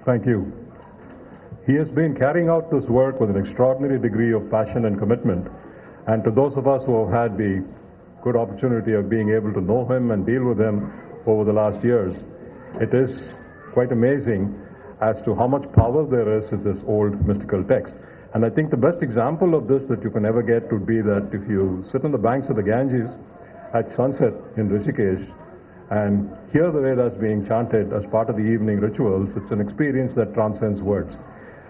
Thank you. He has been carrying out this work with an extraordinary degree of passion and commitment. And to those of us who have had the good opportunity of being able to know him and deal with him over the last years, it is quite amazing as to how much power there is in this old mystical text. And I think the best example of this that you can ever get would be that if you sit on the banks of the Ganges at sunset in Rishikesh and hear the Vedas being chanted as part of the evening rituals, it's an experience that transcends words.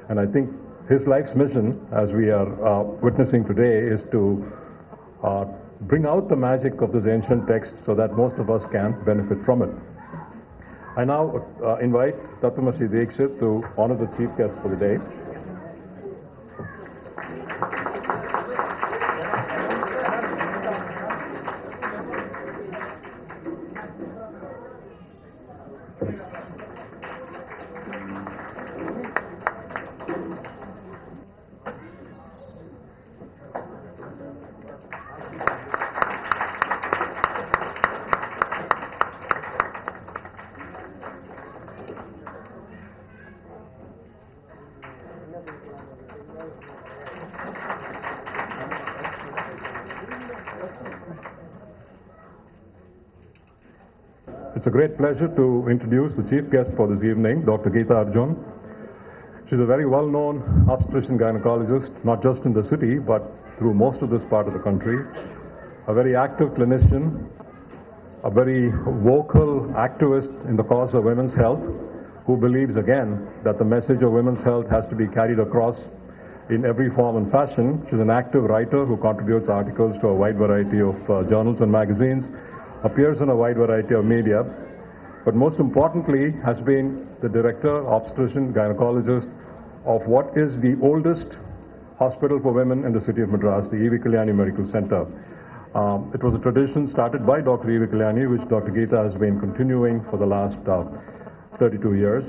And I think his life's mission, as we are witnessing today, is to bring out the magic of this ancient text so that most of us can benefit from it. I now invite Tattwamasi Dikshit to honor the chief guest for the day. It's a great pleasure to introduce the chief guest for this evening, Dr. Geeta Arjun. She's a very well-known obstetrician gynecologist, not just in the city, but through most of this part of the country. A very active clinician, a very vocal activist in the cause of women's health, who believes, again, that the message of women's health has to be carried across in every form and fashion. She's an active writer who contributes articles to a wide variety of journals and magazines, appears in a wide variety of media, but most importantly has been the director, obstetrician, gynecologist of what is the oldest hospital for women in the city of Madras, the E.V. Kalyani Medical Center. It was a tradition started by Dr. E.V. Kalyani, which Dr. Geeta has been continuing for the last 32 years.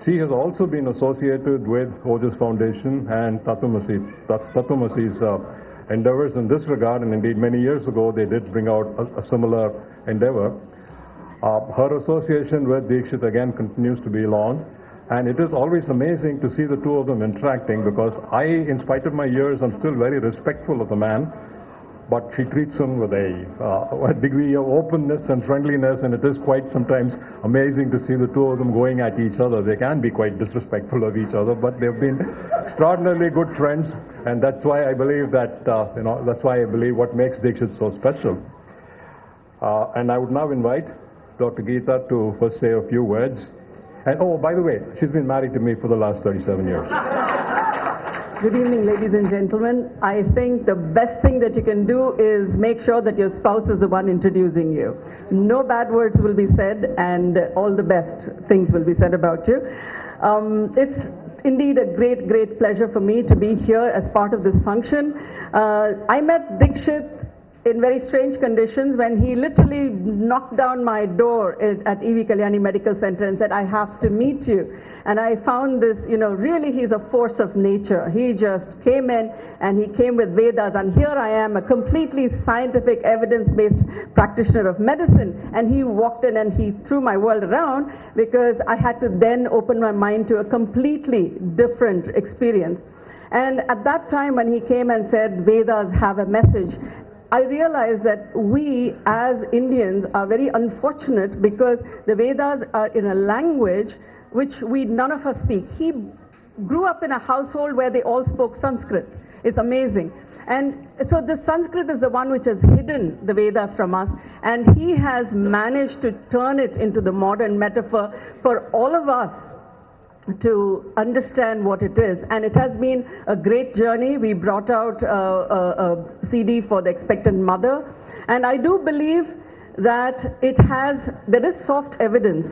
She has also been associated with Ojas Foundation and Tattwamasi's endeavors in this regard, and indeed many years ago they did bring out a similar endeavor. Her association with Dikshit again continues to be long, and it is always amazing to see the two of them interacting, because I, in spite of my years, I'm still very respectful of the man, but she treats him with a degree of openness and friendliness, and it is quite sometimes amazing to see the two of them going at each other. They can be quite disrespectful of each other, but they've been extraordinarily good friends, and that's why I believe that, that's why I believe what makes Dikshit so special. And I would now invite Dr. Geeta to first say a few words. And oh, by the way, she's been married to me for the last 37 years. Good evening, ladies and gentlemen. I think the best thing that you can do is make sure that your spouse is the one introducing you. No bad words will be said, and all the best things will be said about you. It's indeed a great, great pleasure for me to be here as part of this function. I met Dikshit in very strange conditions when he literally knocked down my door at E.V. Kalyani Medical Center and said, "I have to meet you." And I found this, really he's a force of nature. He just came in and he came with Vedas, and here I am, a completely scientific, evidence-based practitioner of medicine, and he walked in and he threw my world around, because I had to then open my mind to a completely different experience. And at that time when he came and said, "Vedas have a message," I realized that we as Indians are very unfortunate, because the Vedas are in a language which none of us speak. He grew up in a household where they all spoke Sanskrit. It's amazing. And so the Sanskrit is the one which has hidden the Vedas from us, and he has managed to turn it into the modern metaphor for all of us to understand what it is. And it has been a great journey. We brought out a CD for the expectant mother, and I do believe that there is soft evidence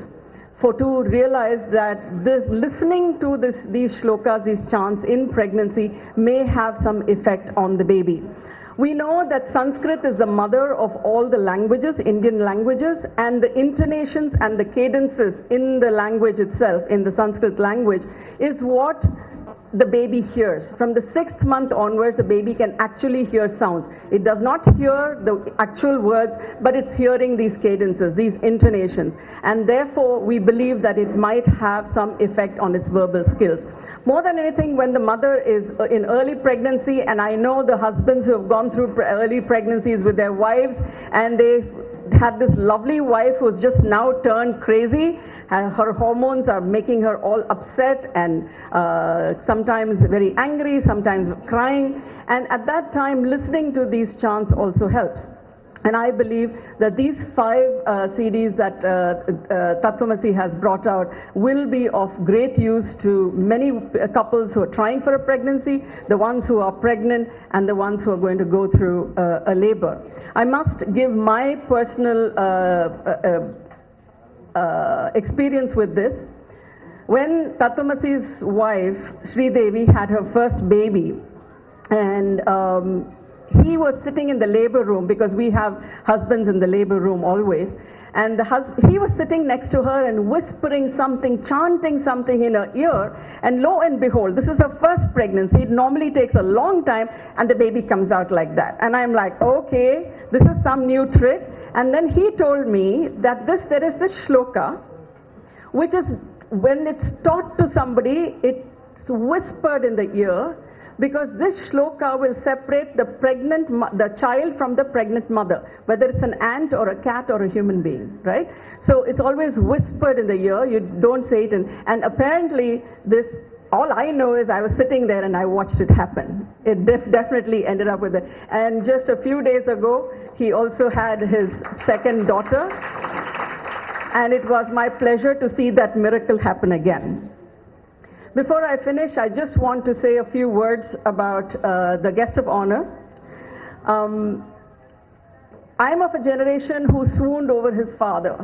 to realize that listening to these shlokas, these chants in pregnancy may have some effect on the baby. We know that Sanskrit is the mother of all the languages, Indian languages, and the intonations and the cadences in the language itself, in the Sanskrit language, is what the baby hears. From the 6th month onwards, the baby can actually hear sounds. It does not hear the actual words, but it's hearing these cadences, these intonations. And therefore, we believe that it might have some effect on its verbal skills. More than anything, when the mother is in early pregnancy, and I know the husbands who have gone through early pregnancies with their wives, and they had this lovely wife who's just now turned crazy. Her hormones are making her all upset and sometimes very angry, sometimes crying. And at that time, listening to these chants also helps. And I believe that these 5 CDs that Tattvamasi has brought out will be of great use to many couples who are trying for a pregnancy, the ones who are pregnant, and the ones who are going to go through a labor. I must give my personal experience with this. When Tattvamasi's wife, Sri Devi, had her first baby, and he was sitting in the labor room, because we have husbands in the labor room always, and he was sitting next to her and whispering something, chanting something in her ear, and lo and behold, this is her first pregnancy. It normally takes a long time, and the baby comes out like that. And I'm like, okay, this is some new trick. And then he told me that there is this shloka, which is, when it's taught to somebody, it's whispered in the ear, because this shloka will separate the child from the pregnant mother, whether it's an ant or a cat or a human being, right? So it's always whispered in the ear. You don't say it. And apparently this, all I know is I was sitting there and I watched it happen. It definitely ended up with it. And just a few days ago, he also had his second daughter. And it was my pleasure to see that miracle happen again. Before I finish, I just want to say a few words about the guest of honor. I'm of a generation who swooned over his father.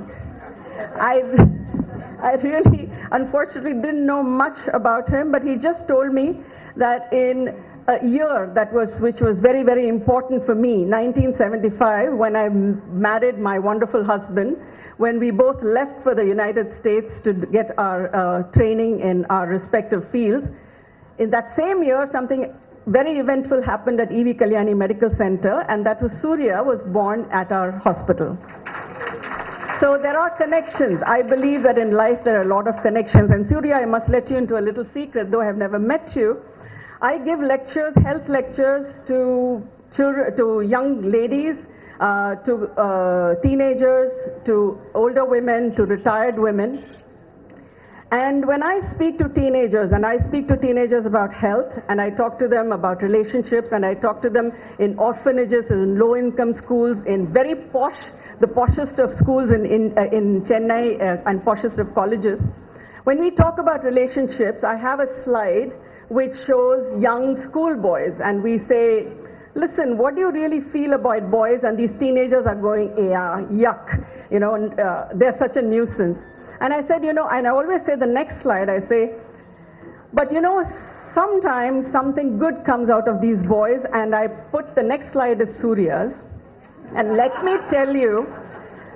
I really, unfortunately, didn't know much about him, but he just told me that in a year which was very, very important for me, 1975, when I married my wonderful husband, when we both left for the United States to get our training in our respective fields. In that same year, something very eventful happened at E.V. Kalyani Medical Center, and that was Surya was born at our hospital. So there are connections. I believe that in life there are a lot of connections. And Surya, I must let you into a little secret, though I have never met you. I give lectures, health lectures to children, to young ladies, to teenagers, to older women, to retired women. And when I speak to teenagers, and I speak to teenagers about health, and I talk to them about relationships, and I talk to them in orphanages, in low-income schools, in very posh, the poshest of schools in Chennai, and poshest of colleges. When we talk about relationships, I have a slide which shows young schoolboys, and we say, listen, what do you really feel about boys? And these teenagers are going, yeah, yuck, you know, and, they're such a nuisance. And I said, you know, and I always say the next slide, I say, but you know, sometimes something good comes out of these boys, and I put the next slide is Surya's. And let me tell you,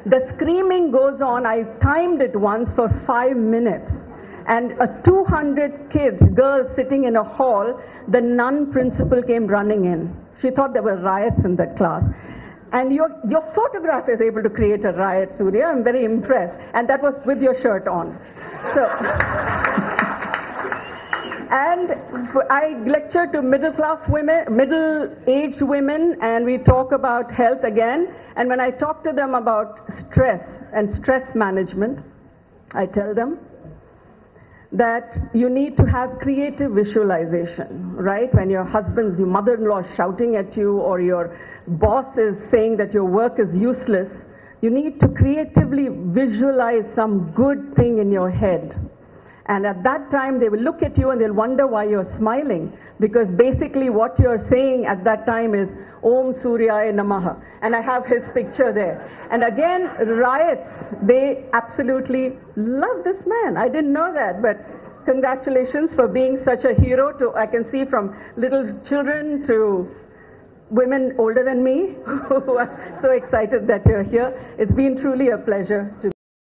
the screaming goes on. I timed it once for 5 minutes. And 200 kids, girls sitting in a hall, the nun principal came running in. She thought there were riots in that class. And your photograph is able to create a riot, Surya. I'm very impressed. And that was with your shirt on. So, and I lecture to middle-class women, middle-aged women, and we talk about health again. And when I talk to them about stress and stress management, I tell them that you need to have creative visualization, right? When your husband's, your mother-in-law is shouting at you, or your boss is saying that your work is useless, you need to creatively visualize some good thing in your head. And at that time, they will look at you and they'll wonder why you're smiling. Because basically what you're saying at that time is, Om Suryaya Namaha. And I have his picture there. And again, riots, they absolutely love this man. I didn't know that, but congratulations for being such a hero to, I can see, from little children to women older than me who are so excited that you're here. It's been truly a pleasure to